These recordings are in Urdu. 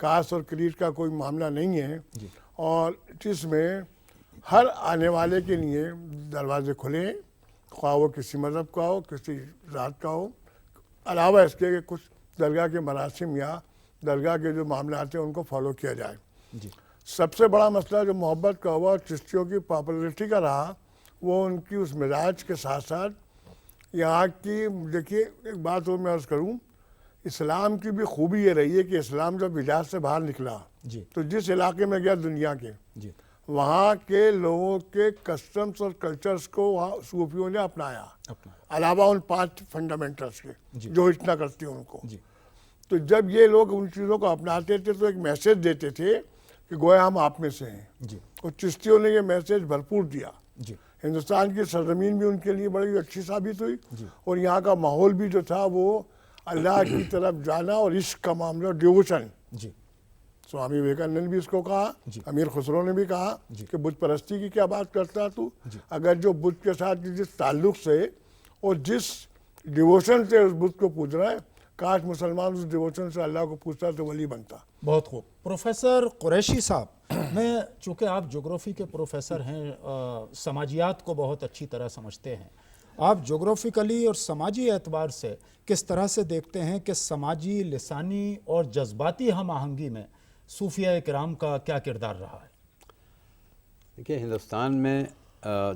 کاسٹ اور کریڈ کا کوئی معاملہ نہیں ہے، اور جس میں ہر آنے والے کے لیے دروازے کھلے ہیں، خواہ وہ کسی مذہب کا ہو، کسی ذات کا ہو، علاوہ اس کے کہ کچھ درگاہ کے مراسم یا درگاہ کے جو معاملات ہیں ان کو فالو کیا جائے۔ سب سے بڑا مسئلہ جو محبت کا ہوا اور چشتیوں کی پاپولرٹی کا رہا، وہ ان کی اس مزاج کے ساتھ ساتھ یہاں کی، دیکھیے ایک بات اور میں عرض کروں، اسلام کی بھی خوبی یہ رہی ہے کہ اسلام جب حجاز سے باہر نکلا تو جس علاقے میں گیا دنیا کے، وہاں کے لوگوں کے کسٹمز اور کلچرز کو وہاں صوفیوں نے اپنایا، علاوہ ان 5 فنڈامنٹلز کے جو اتنا کرتے ہیں ان کو۔ تو جب یہ لوگ ان چیزوں کو اپناتے تھے تو ایک میسیج دیتے تھے کہ گویا ہم آپ میں سے ہیں، اور چشتیوں نے یہ میسیج بھرپور دیا۔ ہندوستان کی سرزمین بھی ان کے لیے بڑی اچھی ثابت ہوئی، اور یہاں کا ماحول بھی جو تھا وہ اللہ کی طرف جانا اور عشق کا معاملہ، ڈیووشن۔ سوامی وویکانند بھی اس کو کہا، امیر خسرو نے بھی کہا کہ بت پرستی کی کیا بات کرتا تو، اگر جو بت کے ساتھ جس تعلق سے اور جس ڈیووشن سے اس بت کو پوج رہا ہے، کاش مسلمان اس ڈیووشن سے اللہ کو پوچھتا تو ولی بنتا۔ بہت خوب۔ پروفیسر قریشی صاحب، میں چونکہ آپ جغرافی کے پروفیسر ہیں، سماجیات کو بہت اچھی طرح سمجھتے ہیں، آپ جغرافیکلی اور سماجی اعتبار سے کس طرح سے دیکھتے ہیں کہ سماجی، لسانی اور جذباتی ہم آہنگی میں صوفیہ کرام کا کیا کردار رہا ہے؟ دیکھیے، ہندوستان میں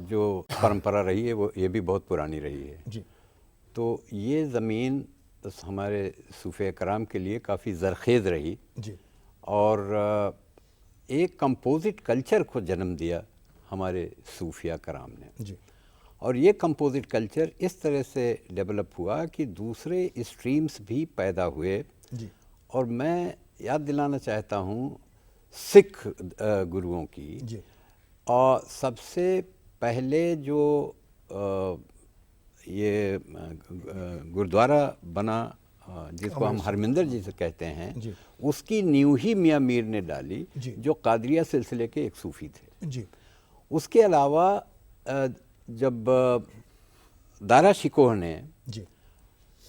جو پرمپرا رہی ہے وہ یہ بھی بہت پرانی رہی ہے، تو یہ زمین ہمارے صوفیہ کرام کے لیے کافی زرخیز رہی، اور ایک کمپوزٹ کلچر کو جنم دیا ہمارے صوفیہ کرام نے، اور یہ کمپوزٹ کلچر اس طرح سے ڈیولپ ہوا کہ دوسرے اسٹریمز بھی پیدا ہوئے، اور میں یاد دلانا چاہتا ہوں سکھ گروؤں کی، اور سب سے پہلے جو یہ گردوارہ بنا جس کو ہم ہرمندر جی سے کہتے ہیں، اس کی نیو ہی میاں میر نے ڈالی، جو قادریہ سلسلے کے ایک صوفی تھے۔ اس کے علاوہ جب دارا شکوہ نے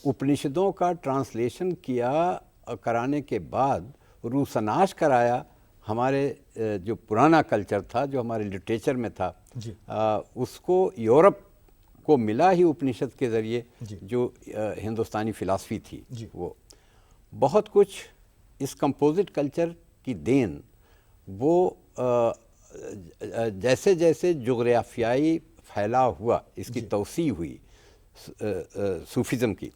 اپنشدوں کا ٹرانسلیشن کرانے کے بعد روسناش کرایا، ہمارے جو پرانا کلچر تھا، جو ہمارے لٹریچر میں تھا، اس کو یورپ کو ملا ہی اپنشد کے ذریعے، جو ہندوستانی فلاسفی تھی، وہ بہت کچھ اس کمپوزٹ کلچر کی دین، وہ جیسے جیسے جغرافیائی پھیلاؤ ہوا، اس کی توسیع ہوئی صوفیزم کی۔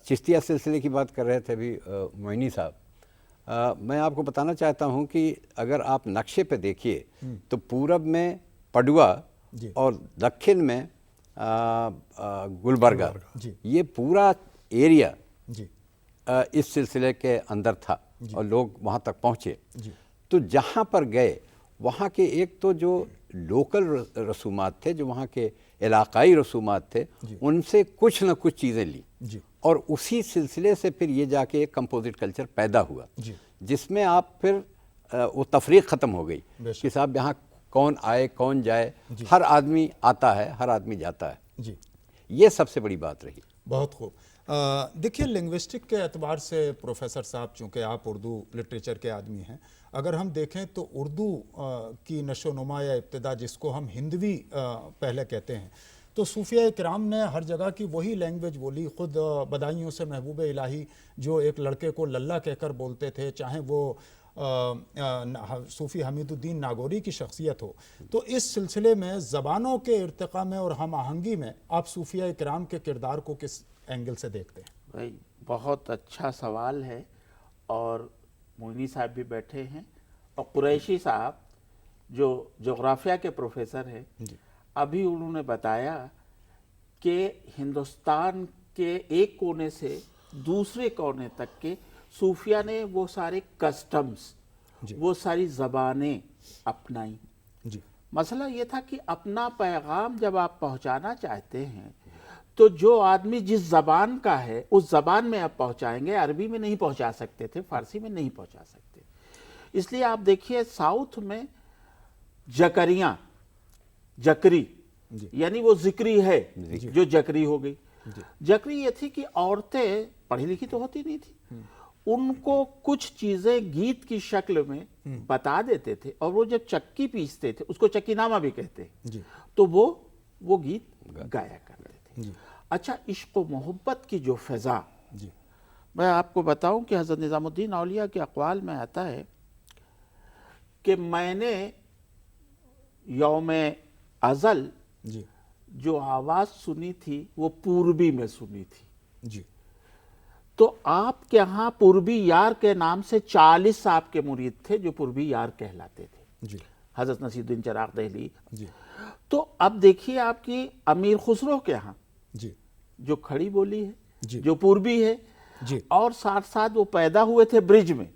چشتیہ سلسلے کی بات کر رہے تھے ابھی معینی صاحب، میں آپ کو بتانا چاہتا ہوں کہ اگر آپ نقشے پہ دیکھیے تو پورب میں پڈوا اور دکن میں گلبرگہ، یہ پورا ایریا اس سلسلے کے اندر تھا، اور لوگ وہاں تک پہنچے۔ تو جہاں پر گئے، وہاں کے ایک تو جو لوکل رسومات تھے، جو وہاں کے علاقائی رسومات تھے، ان سے کچھ نہ کچھ چیزیں لی، اور اسی سلسلے سے پھر یہ جا کے ایک کمپوزٹ کلچر پیدا ہوا، جس میں آپ پھر وہ تفریق ختم ہو گئی کہ صاحب یہاں کون آئے کون جائے، ہر آدمی آتا ہے، ہر آدمی جاتا ہے۔ یہ سب سے بڑی بات رہی۔ بہت خوب۔ دیکھیے، لنگوسٹک کے اعتبار سے پروفیسر صاحب، چونکہ آپ اردو لٹریچر کے آدمی ہیں، اگر ہم دیکھیں تو اردو کی نشو و نما یا ابتدا، جس کو ہم ہندوی پہلے کہتے ہیں، تو صوفیہ کرام نے ہر جگہ کی وہی لینگویج بولی۔ خود بدائیوں سے محبوب الہی جو ایک لڑکے کو للہ کہہ کر بولتے تھے، چاہے وہ صوفی حمید الدین ناگوری کی شخصیت ہو، تو اس سلسلے میں زبانوں کے ارتقاء میں اور ہم آہنگی میں آپ صوفیہ کرام کے کردار کو کس اینگل سے دیکھتے ہیں؟ بھائی بہت اچھا سوال ہے، اور معینی صاحب بھی بیٹھے ہیں، اور قریشی صاحب جو جغرافیہ کے پروفیسر ہیں، ابھی انہوں نے بتایا کہ ہندوستان کے ایک کونے سے دوسرے کونے تک کے صوفیہ نے وہ سارے کسٹمز، وہ ساری زبانیں اپنائیں۔ مسئلہ یہ تھا کہ اپنا پیغام جب آپ پہنچانا چاہتے ہیں تو جو آدمی جس زبان کا ہے اس زبان میں آپ پہنچائیں گے۔ عربی میں نہیں پہنچا سکتے تھے، فارسی میں نہیں پہنچا سکتے، اس لیے آپ دیکھیے ساؤتھ میں جکریاں، جکری یعنی وہ ذکری ہے، جو جکری ہو گئی۔ جکری یہ تھی کہ عورتیں پڑھی لکھی تو ہوتی نہیں تھی، ان کو کچھ چیزیں گیت کی شکل میں بتا دیتے تھے، اور وہ جب چکی پیستے تھے، اس کو چکی نامہ بھی کہتے ہیں، تو وہ گیت گایا کرتے تھے۔ اچھا، عشق و محبت کی جو فضا، میں آپ کو بتاؤں کہ حضرت نظام الدین اولیاء کے اقوال میں آتا ہے کہ میں نے یوم ازل جو آواز سنی تھی وہ پوربی میں سنی تھی، تو آپ کے ہاں پوربی یار کے نام سے 40 آپ کے مرید تھے جو پوربی یار کہلاتے تھے، حضرت نصیر الدین چراغ دہلی۔ تو اب دیکھیے آپ کی امیر خسرو کے ہاں جو کھڑی بولی ہے، جو پوربی ہے، اور ساتھ ساتھ وہ پیدا ہوئے تھے برج میں،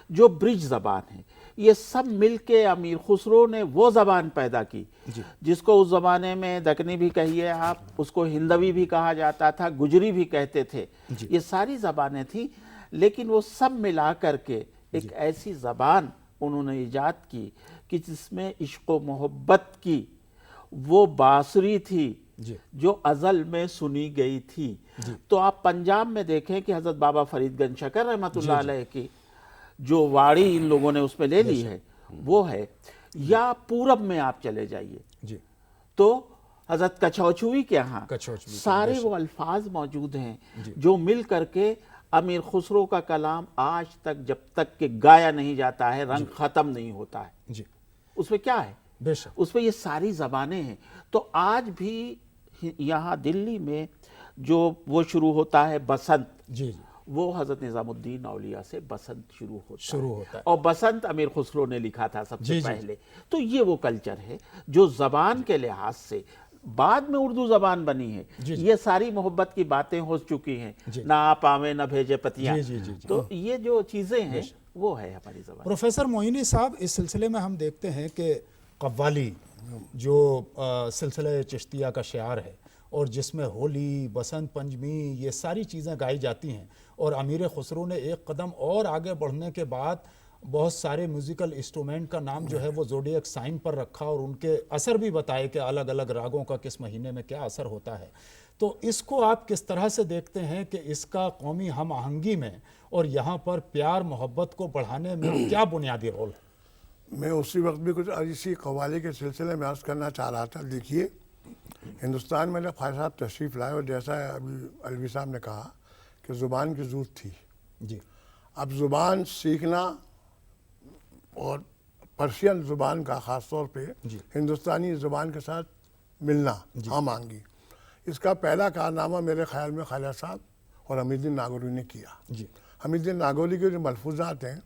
جو برج زبان ہے، یہ سب مل کے امیر خسرو نے وہ زبان پیدا کی جس کو اس زمانے میں دکنی بھی کہیے آپ، اس کو ہندوی بھی کہا جاتا تھا، گجری بھی کہتے تھے، یہ ساری زبانیں تھیں، لیکن وہ سب ملا کر کے ایک ایسی زبان انہوں نے ایجاد کی کہ جس میں عشق و محبت کی وہ بانسری تھی جو ازل میں سنی گئی تھی۔ تو آپ پنجاب میں دیکھیں کہ حضرت بابا فرید گنج شکر رحمۃ اللہ علیہ کی جو واڑی ان لوگوں نے اس میں لے لی ہے وہ ہے، یا پورب میں آپ چلے جائیے تو حضرت کچھوچوئی کے ہاں سارے وہ الفاظ موجود ہیں جو مل کر کے امیر خسرو کا کلام آج تک جب تک کہ گایا نہیں جاتا ہے رنگ ختم نہیں ہوتا ہے۔ اس میں کیا ہے؟ اس میں یہ ساری زبانیں ہیں۔ تو آج بھی یہاں دلی میں جو وہ شروع ہوتا ہے بسنت، وہ حضرت نظام الدین اولیاء سے بسنت شروع ہوتا ہے، اور بسنت امیر خسرو نے لکھا تھا سب سے پہلے۔ تو یہ وہ کلچر ہے جو زبان کے لحاظ سے بعد میں اردو زبان بنی ہے، یہ ساری محبت کی باتیں ہو چکی ہیں، نہ آپ آویں نہ بھیجے پتیاں، تو یہ جو چیزیں ہیں وہ ہے ہماری زبان۔ پروفیسر معینی صاحب، اس سلسلے میں ہم دیکھتے ہیں کہ قوالی جو سلسلہ چشتیہ کا شعار ہے، اور جس میں ہولی، بسنت پنچمی، یہ ساری چیزیں گائی جاتی ہیں، اور امیر خسرو نے ایک قدم اور آگے بڑھنے کے بعد بہت سارے میوزیکل انسٹرومنٹ کا نام جو ہے وہ زوڈیک سائن پر رکھا، اور ان کے اثر بھی بتائے کہ الگ الگ راگوں کا کس مہینے میں کیا اثر ہوتا ہے۔ تو اس کو آپ کس طرح سے دیکھتے ہیں کہ اس کا قومی ہم آہنگی میں اور یہاں پر پیار محبت کو بڑھانے میں کیا بنیادی رول ہے؟ میں اسی وقت بھی کچھ اسی قوالی کے سلسلے میں عرض کرنا چاہ رہا تھا۔ دیکھیے، ہندوستان میں جب خواجہ صاحب تشریف لائے، اور جیسا ابھی الوی صاحب نے کہا کہ زبان کی ضرورت تھی، اب زبان سیکھنا، اور پرشین زبان کا خاص طور پہ ہندوستانی زبان کے ساتھ ملنا، ہم آہنگی، اس کا پہلا کارنامہ میرے خیال میں خواجہ صاحب اور حمید الدین ناگوری نے کیا۔ حمید الدین ناگوری کے جو ملفوظات ہیں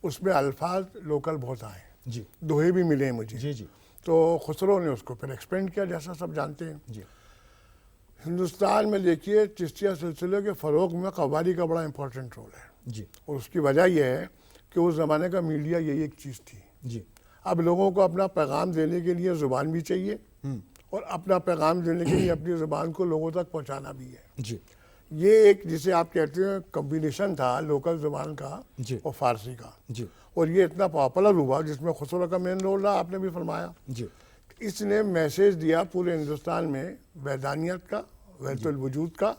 اس میں الفاظ لوکل بہت آئے، دوہے بھی ملے ہیں مجھے، تو خسرو نے اس کو پھر ایکسپینڈ کیا، جیسا سب جانتے ہیں۔ ہندوستان میں دیکھیے چشتیہ سلسلے کے فروغ میں قوالی کا بڑا امپورٹنٹ رول ہے، اور اس کی وجہ یہ ہے کہ اس زمانے کا میڈیا یہی ایک چیز تھی۔ اب لوگوں کو اپنا پیغام دینے کے لیے زبان بھی چاہیے، اور اپنا پیغام دینے کے لیے اپنی زبان کو لوگوں تک پہنچانا بھی ہے۔ یہ ایک جسے آپ کہتے ہیں کمبینیشن تھا لوکل زبان کا اور فارسی کا، اور یہ اتنا پاپولر ہوا جس میں خسرو کا مین رول رہا، آپ نے بھی فرمایا۔ اس نے میسیج دیا پورے ہندوستان میں وحدانیت کا، وحدت الوجود کا،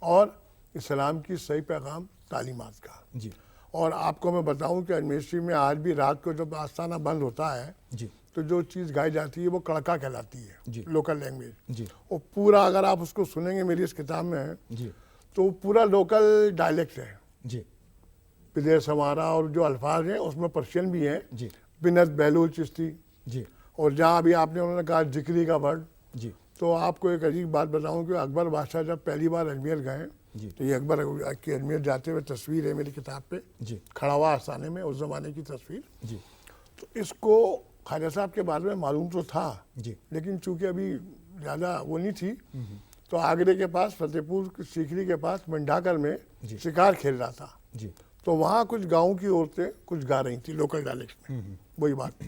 اور اسلام کی صحیح پیغام تعلیمات کا۔ اور آپ کو میں بتاؤں کہ یونیورسٹی میں آج بھی رات کو جب آستانہ بند ہوتا ہے تو جو چیز گائی جاتی ہے وہ کڑکا کہلاتی ہے، لوکل لینگویج، اور پورا اگر آپ اس کو سنیں گے میری اس کتاب میں تو پورا لوکل ڈائلیکٹ ہے، پدیش ہمارا، اور جو الفاظ ہیں اس میں پرشین بھی ہیں، بنت بہلول چشتی، اور جہاں ابھی آپ نے انہوں نے کہا جکری کا ورڈ، تو آپ کو ایک عجیب بات بتاؤں کہ اکبر بادشاہ جب پہلی بار اجمیر گئے تو یہ اکبر کی اجمیر جاتے ہوئے تصویر ہے میری کتاب پہ، کھڑا ہوا آستانے میں، اس زمانے کی تصویر۔ تو اس کو خواجہ صاحب کے بارے میں معلوم تو تھا، لیکن چونکہ ابھی زیادہ وہ نہیں تھی، تو آگرے کے پاس فتح پور سیکری کے پاس منڈاکر میں شکار کھیل رہا تھا، تو وہاں کچھ گاؤں کی عورتیں کچھ گا رہی تھیں لوکل ڈائلیکٹ میں، وہی بات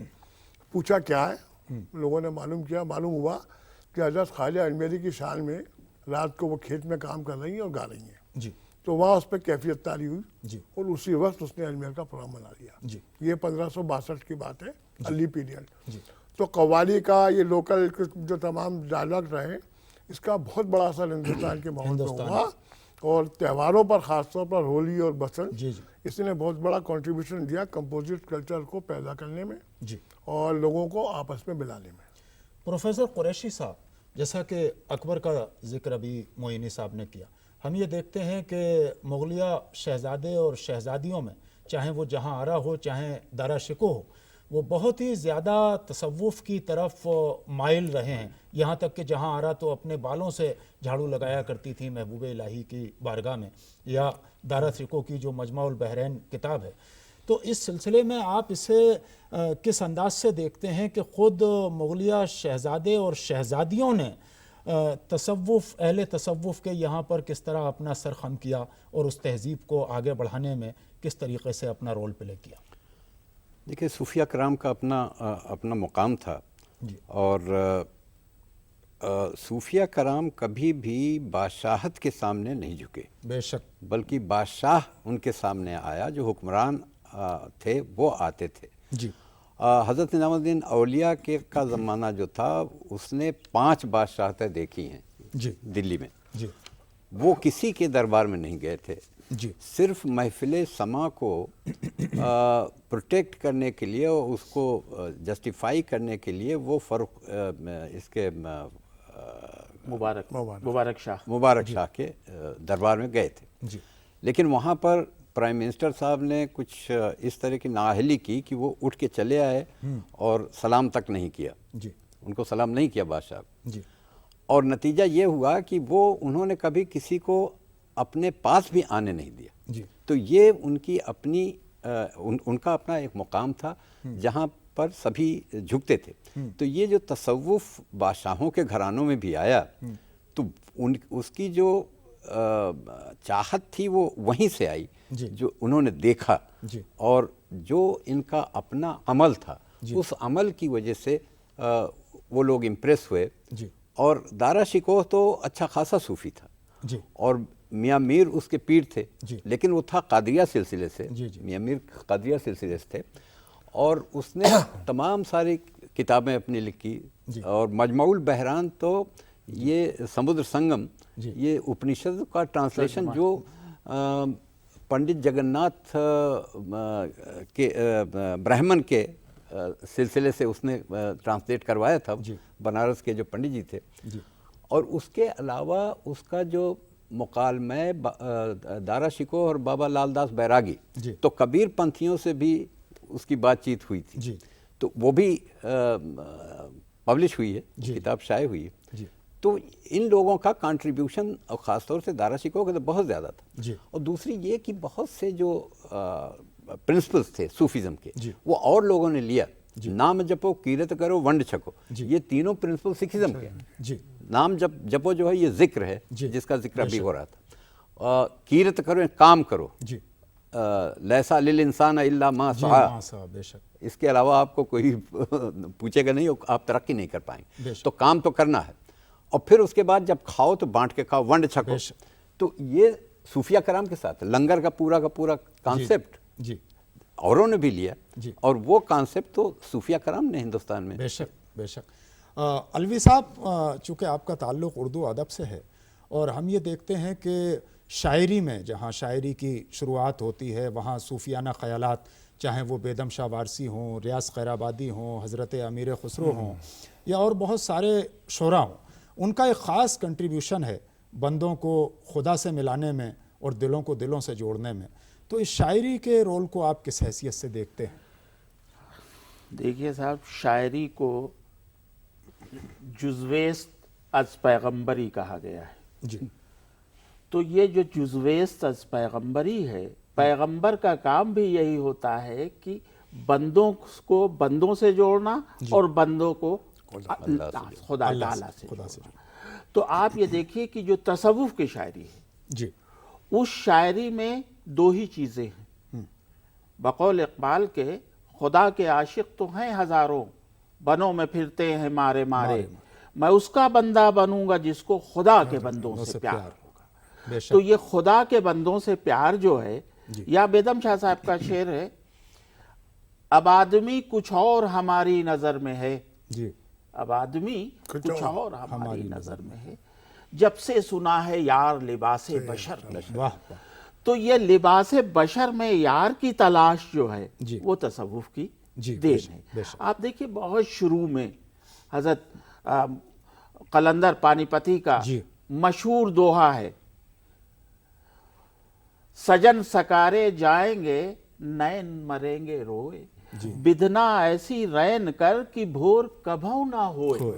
پوچھا کیا ہے، لوگوں نے معلوم کیا، معلوم ہوا کہ حضرت خواجہ اجمیری کی شان میں رات کو وہ کھیت میں کام کر رہی ہیں اور گا رہی ہیں، تو وہاں اس پہ کیفیت طاری ہوئی، اور اسی وقت اس نے اجمیر کا پروگرام بنا لیا۔ یہ 1562 کی بات ہے، علی پیریڈ۔ تو قوالی کا یہ لوکل جو تمام ڈائلاگ رہے، اس کا بہت بڑا اثر ہندوستان کے ماحول پہ ہوا، اور تہواروں پر خاص طور پر ہولی اور بسنت، جی جی اس نے بہت بڑا کنٹریبیوشن دیا کمپوزٹ کلچر کو پیدا کرنے میں جی اور لوگوں کو آپس میں ملانے میں۔ پروفیسر قریشی صاحب، جیسا کہ اکبر کا ذکر ابھی معینی صاحب نے کیا، ہم یہ دیکھتے ہیں کہ مغلیہ شہزادے اور شہزادیوں میں، چاہے وہ جہاں آرا ہو چاہے دارا شکوہ ہو، وہ بہت ہی زیادہ تصوف کی طرف مائل رہے ہیں، یہاں تک کہ جہاں آرا تو اپنے بالوں سے جھاڑو لگایا کرتی تھی محبوب الہی کی بارگاہ میں، یا دارا شکوہ کی جو مجمع البحرین کتاب ہے۔ تو اس سلسلے میں آپ اسے کس انداز سے دیکھتے ہیں کہ خود مغلیہ شہزادے اور شہزادیوں نے تصوف، اہل تصوف کے یہاں پر کس طرح اپنا سر خم کیا اور اس تہذیب کو آگے بڑھانے میں کس طریقے سے اپنا رول پلے کیا؟ دیکھیے، صوفیہ کرام کا اپنا مقام تھا، جی اور صوفیہ کرام کبھی بھی بادشاہت کے سامنے نہیں جھکے، بے شک، بلکہ بادشاہ ان کے سامنے آیا، جو حکمران تھے وہ آتے تھے۔ جی حضرت نظام الدین اولیاء کا زمانہ جو تھا، اس نے 5 بادشاہتیں دیکھی ہیں جی دلی میں، جی وہ کسی کے دربار میں نہیں گئے تھے، جی صرف محفل سما کو پروٹیکٹ کرنے کے لیے اور اس کو جسٹیفائی کرنے کے لیے وہ اس کے مبارک شاہ کے دربار میں گئے تھے۔ جی لیکن وہاں پر پرائم منسٹر صاحب نے کچھ اس طرح کی نااہلی کی کہ وہ اٹھ کے چلے آئے اور سلام تک نہیں کیا، جی ان کو سلام نہیں کیا بادشاہ، جی اور نتیجہ یہ ہوا کہ انہوں نے کبھی کسی کو اپنے پاس بھی آنے نہیں دیا۔ جی تو یہ ان کی ان کا اپنا ایک مقام تھا جہاں پر سبھی جھکتے تھے۔ تو یہ جو تصوف بادشاہوں کے گھرانوں میں بھی آیا، تو اس کی جو چاہت تھی وہ وہیں سے آئی، جی جو انہوں نے دیکھا، جی اور جو ان کا اپنا عمل تھا، اس عمل کی وجہ سے وہ لوگ امپریس ہوئے۔ جی اور دارا شکوہ تو اچھا خاصا صوفی تھا، جی اور میاں میر اس کے پیر تھے، جی لیکن وہ تھا قادریہ سلسلے سے، جی جی میاں میر قادریہ سلسلے سے تھے، اور اس نے تمام ساری کتابیں اپنی لکھی، اور مجمع البحران تو یہ سمدر سنگم، یہ اپنشد کا ٹرانسلیشن جو پنڈت جگناتھ کے برہمن کے سلسلے سے اس نے ٹرانسلیٹ کروایا تھا، بنارس کے جو پنڈت جی تھے، اور اس کے علاوہ اس کا جو مکالمہ دارا شکوہ اور بابا لال داس بیراگی، تو کبیر پنتھیوں سے بھی اس کی بات چیت ہوئی تھی، تو وہ بھی پبلش ہوئی ہے، کتاب شائع ہوئی ہے۔ تو ان لوگوں کا کنٹریبیوشن، اور خاص طور سے دارا شکوہ کا تو بہت زیادہ تھا۔ اور دوسری یہ کہ بہت سے جو پرنسپلز تھے صوفیزم کے، وہ اور لوگوں نے لیا۔ نام جپو، کیرت کرو، ونڈ چھکو، یہ تینوں پرنسپل سکھزم کے ہیں۔ نام جپو جو ہے یہ ذکر ہے، جس کا ذکر ابھی ہو رہا تھا۔ کیرت کرو، کام کرو، لیسا للانسان الا ما سعی، اس کے علاوہ آپ کو کوئی پوچھے گا نہیں، آپ ترقی نہیں کر پائیں گے، تو کام تو کرنا ہے۔ اور پھر اس کے بعد جب کھاؤ تو بانٹ کے کھاؤ، ونڈ چھکو۔ تو یہ صوفیہ کرام کے ساتھ لنگر کا پورا کانسیپٹ اوروں نے بھی لیا، اور وہ کانسیپٹ تو صوفیہ کرام نے ہندوستان میں۔ بے شک بے شک۔ الوی صاحب، چونکہ آپ کا تعلق اردو ادب سے ہے، اور ہم یہ دیکھتے ہیں کہ شاعری میں جہاں شاعری کی شروعات ہوتی ہے، وہاں صوفیانہ خیالات، چاہے وہ بیدم شاہ وارسی ہوں، ریاض خیر آبادی ہوں، حضرت امیر خسرو ہوں، یا اور بہت سارے شعراء ہوں، ان کا ایک خاص کنٹریبیوشن ہے بندوں کو خدا سے ملانے میں اور دلوں کو دلوں سے جوڑنے میں۔ تو اس شاعری کے رول کو آپ کس حیثیت سے دیکھتے ہیں؟ دیکھیے صاحب، شاعری کو جزویست از پیغمبری کہا گیا ہے۔ جی تو یہ جو جزویست از پیغمبری ہے، پیغمبر کا کام بھی یہی ہوتا ہے کہ بندوں کو بندوں سے جوڑنا، اور بندوں کو خدا تعالیٰ سے جوڑنا۔ تو آپ یہ دیکھیے کہ جو تصوف کی شاعری ہے، اس شاعری میں 2 ہی چیزیں ہیں۔ بقول اقبال کے، خدا کے عاشق تو ہیں ہزاروں، بنوں میں پھرتے ہیں مارے مارے، میں اس کا بندہ بنوں گا جس کو خدا کے بندوں سے پیار ہوگا۔ تو یہ خدا کے بندوں سے پیار جو ہے، یا بیدم شاہ صاحب کا شعر ہے، اب آدمی کچھ اور ہماری نظر میں ہے، اب آدمی کچھ اور ہماری نظر میں ہے۔ جب سے سنا ہے یار لباس بشر میں، واہ واہ، تو یہ لباس بشر میں یار کی تلاش جو ہے جی، وہ تصوف کی جی، بے دین شک، ہے۔ بے شک۔ آپ دیکھیے بہت شروع میں حضرت قلندر پانی پتی کا جی، مشہور دوہا ہے، سجن سکارے جائیں گے نین مریں گے روئے، بدھنا ایسی رین کر کہ بھور کبھو نہ ہوئے۔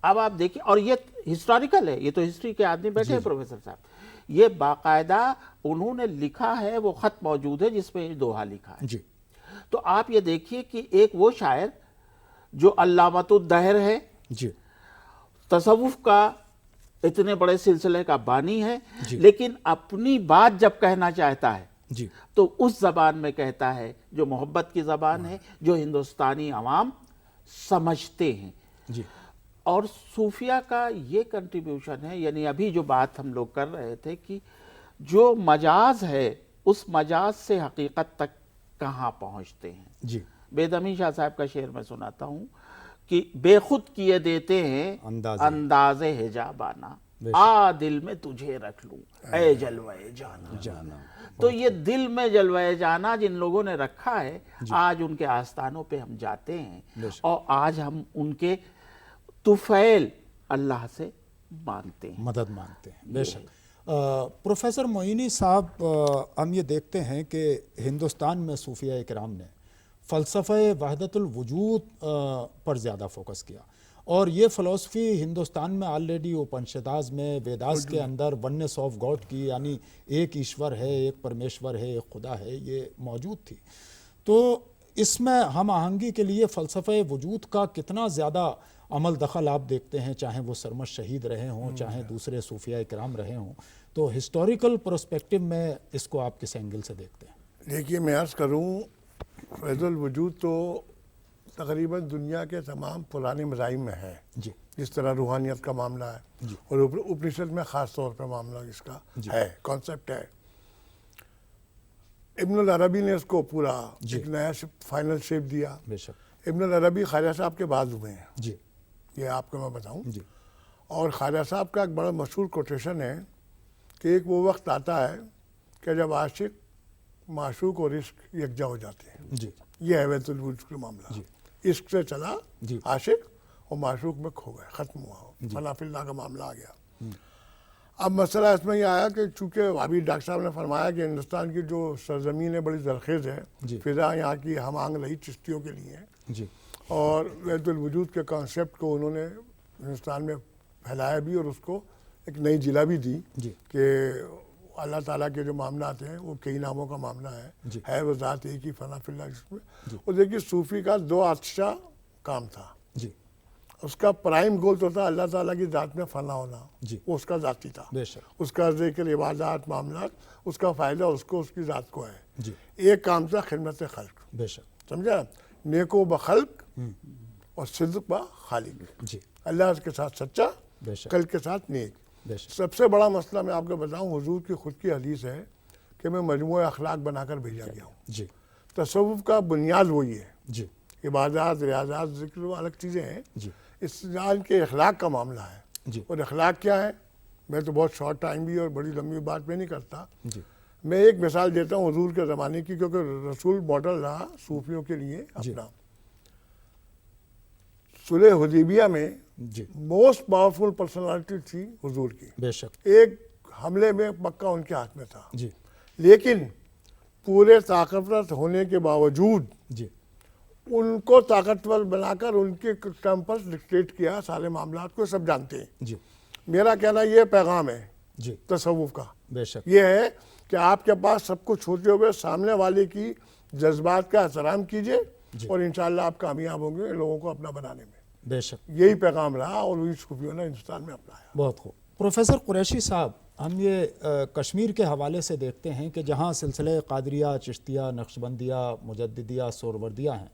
اب آپ دیکھیں، اور یہ ہسٹوریکل ہے، یہ تو ہسٹری کے آدمی بیٹھے ہیں پروفیسر صاحب، یہ باقاعدہ انہوں نے لکھا ہے، وہ خط موجود ہے جس میں یہ دوہا لکھا ہے۔ جی، تو آپ یہ دیکھیے کہ ایک وہ شاعر جو علامۃ الدہر ہے، جی، تصوف کا اتنے بڑے سلسلے کا بانی ہے، جی، لیکن اپنی بات جب کہنا چاہتا ہے جی، تو اس زبان میں کہتا ہے جو محبت کی زبان ہے، جو ہندوستانی عوام سمجھتے ہیں۔ جی، اور صوفیہ کا یہ کنٹریبیوشن ہے، یعنی ابھی جو بات ہم لوگ کر رہے تھے کہ جو مجاز ہے اس مجاز سے حقیقت تک کہاں پہنچتے ہیں۔ جی، بیدمی شاہ صاحب کا شعر میں سناتا ہوں کہ بے خود کیے دیتے ہیں انداز حجابانہ، آ دل میں تجھے رکھ لوں اے جلوے جانا۔ تو یہ دل میں جلوے جانا جن لوگوں نے رکھا ہے، آج ان کے آستانوں پہ ہم جاتے ہیں اور آج ہم ان کے طفیل اللہ سے مانگتے ہیں، مدد مانگتے ہیں۔ بے شک۔ پروفیسر معینی صاحب، ہم یہ دیکھتے ہیں کہ ہندوستان میں صوفیہ کرام نے فلسفہ وحدت الوجود پر زیادہ فوکس کیا، اور یہ فلسفی ہندوستان میں آلریڈی اپنشداز میں، ویداس کے اندر وننس آف گاڈ کی، یعنی ایک ایشور ہے، ایک پرمیشور ہے، ایک خدا ہے، یہ موجود تھی۔ تو اس میں ہم آہنگی کے لیے فلسفہ وجود کا کتنا زیادہ عمل دخل آپ دیکھتے ہیں، چاہے وہ سرمد شہید رہے ہوں، چاہے دوسرے صوفیہ کرام رہے ہوں، تو ہسٹوریکل پرسپیکٹو میں اس کو آپ کس اینگل سے دیکھتے ہیں؟ دیکھیے، میں عرض کروں، فیض الوجود تو تقریباً دنیا کے تمام پرانے مذاہب میں ہے، جی، جس طرح روحانیت کا معاملہ ہے، اور اپنشد میں خاص طور پر معاملہ اس کا ہے، کانسیپٹ ہے۔ ابن العربی نے اس کو پورا ایک نیا فائنل شیپ دیا۔ بے شک۔ ابن العربی خواجہ صاحب کے بعد ہوئے ہیں، جی، یہ آپ کو میں بتاؤں۔ جی، اور خواجہ صاحب کا ایک بڑا مشہور کوٹیشن ہے کہ ایک وہ وقت آتا ہے کہ جب عاشق، معشوق اور عشق یکجا ہو جاتے ہیں۔ جی، یہ ہے وحدت الوجود کا معاملہ۔ عشق سے چلا عاشق اور معشوق میں کھو گئے، ختم ہوا، فنا فی اللہ کا معاملہ آ گیا۔ اب مسئلہ اس میں یہ آیا کہ چونکہ ابھی ڈاکٹر صاحب نے فرمایا کہ ہندوستان کی جو سرزمین ہے بڑی زرخیز ہے، فضا یہاں کی ہم آہنگ رہی چشتیوں کے لیے، جی، اور وحدت الوجود کے کانسیپٹ کو انہوں نے ہندوستان میں پھیلایا بھی، اور اس کو ایک نئی جلا بھی دی کہ اللہ تعالیٰ کے جو معاملات ہیں وہ کئی ناموں کا معاملہ ہے وہ ذات ایک ہی، فنا فی اللہ جس میں۔ اور دیکھیے صوفی کا دو آتشہ کام تھا، جی، اس کا پرائم گول تو تھا اللہ تعالیٰ کی ذات میں فنا ہونا، وہ اس کا ذاتی تھا۔ بے شک۔ اس کا ذکر، عبادات، معاملات، اس کا فائدہ اس کو، اس کی ذات کو ہے۔ جی، ایک کام تھا خدمت خلق، بے شک، سمجھا، نیکو بخلق اور صدق با خالق، جی، اللہ کے ساتھ سچا، بے شک، کل کے ساتھ نیک۔ بے شک، سب سے بڑا مسئلہ میں آپ کو بتاؤں، حضور کی خود کی حدیث ہے کہ میں مجموعہ اخلاق بنا کر بھیجا گیا ہوں۔ جی، تصوف کا بنیاد وہی ہے، جی، عبادات، ریاضات، ذکر و الگ چیزیں ہیں، جی، اس جان کے اخلاق کا معاملہ ہے۔ جی، اور اخلاق کیا ہے؟ میں تو بہت شارٹ ٹائم بھی اور بڑی لمبی بات میں نہیں کرتا، جی، میں ایک مثال دیتا ہوں حضور کے زمانے کی، کیونکہ رسول ماڈل رہا صوفیوں کے لیے اپنا۔ صلح حدیبیہ میں جی، موسٹ پاورفل پرسنالٹی تھی حضور کی، بے شک، ایک حملے میں مکہ ان کے ہاتھ میں تھا، جی، لیکن پورے طاقتور ہونے کے باوجود جی، ان کو طاقتور بنا کر ان کے کیمپس ڈکٹیٹ کیا سارے معاملات کو، سب جانتے ہیں۔ جی، میرا کہنا یہ پیغام ہے جی، تصوف کا، بے شک، یہ ہے کہ آپ کے پاس سب کچھ ہوتے ہوئے سامنے والے کی جذبات کا احترام کیجئے، اور انشاءاللہ آپ کامیاب ہوں گے لوگوں کو اپنا بنانے میں۔ بے شک، یہی پیغام رہا اور وہی صوفیوں نے ہندوستان میں اپنایا۔ بہت خوب۔ پروفیسر قریشی صاحب، ہم یہ کشمیر کے حوالے سے دیکھتے ہیں کہ جہاں سلسلہ قادریہ، چشتیہ، نقشبندیہ، مجددیہ، سہروردیہ ہیں،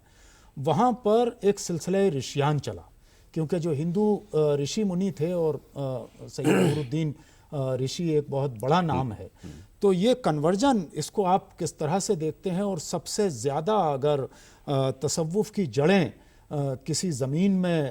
وہاں پر ایک سلسلہ رشیان چلا، کیونکہ جو ہندو رشی منی تھے، اور سید نور الدین رشی ایک بہت بڑا نام ہے، تو یہ کنورژن، اس کو آپ کس طرح سے دیکھتے ہیں؟ اور سب سے زیادہ اگر تصوف کی جڑیں کسی زمین میں